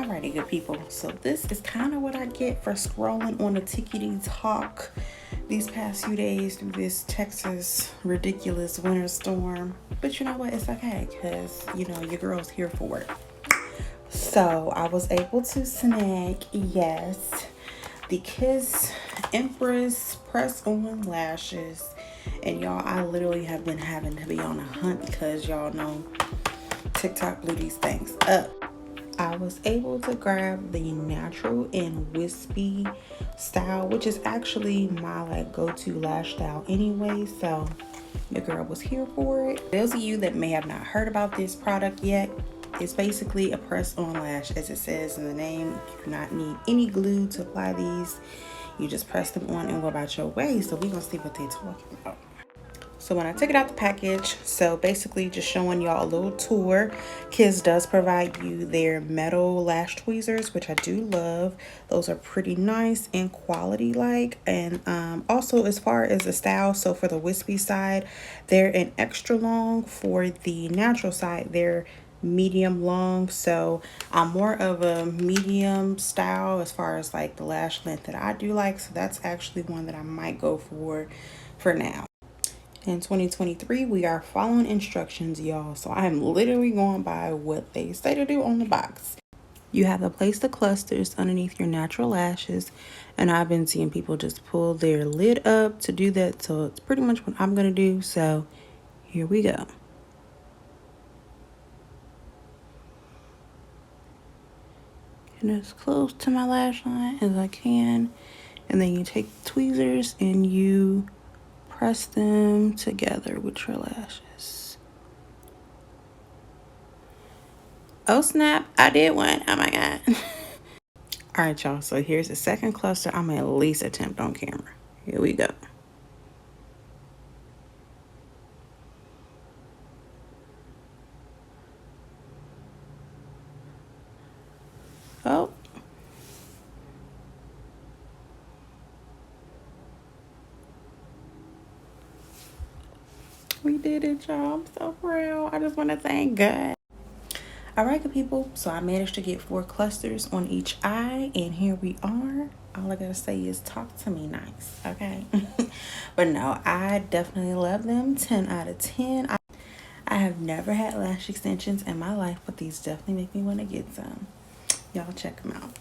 Alrighty, good people. So this is kind of what I get for scrolling on the Tickety Talk these past few days through this Texas ridiculous winter storm. But you know what? It's okay because, you know, your girl's here for it. So I was able to snag, yes, the Kiss imPress Press-on Lashes. And y'all, I literally have been having to be on a hunt because y'all know TikTok blew these things up. I was able to grab the natural and wispy style, which is actually my go-to lash style anyway, so the girl was here for it. Those of you that may have not heard about this product yet, it's basically a press-on lash, as it says in the name. You do not need any glue to apply these. You just press them on and go about your way. So we're gonna see what they're talking about. So when I took it out the package, so basically just showing y'all a little tour. Kiss does provide you their metal lash tweezers, which I do love. Those are pretty nice and quality like. And also as far as the style, so for the wispy side, they're an extra long. For the natural side, they're medium long. So I'm more of a medium style as far as like the lash length that I do like. So that's actually one that I might go for now. In 2023, we are following instructions, y'all. So I am literally going by what they say to do on the box. You have to place the clusters underneath your natural lashes. And I've been seeing people just pull their lid up to do that. So it's pretty much what I'm going to do. So here we go. Getting as close to my lash line as I can. And then you take the tweezers and you press them together with your lashes. Oh snap, I did one. Oh my god. All right, y'all, so here's the second cluster I'm gonna at least attempt on camera. Here we go. Oh. We did it, y'all. I'm so proud. I just want to thank God. All right, good people. So I managed to get 4 clusters on each eye, and here we are. All I gotta say is talk to me nice, okay? But no, I definitely love them. 10 out of 10. I have never had lash extensions in my life, but these definitely make me want to get some. Y'all check them out.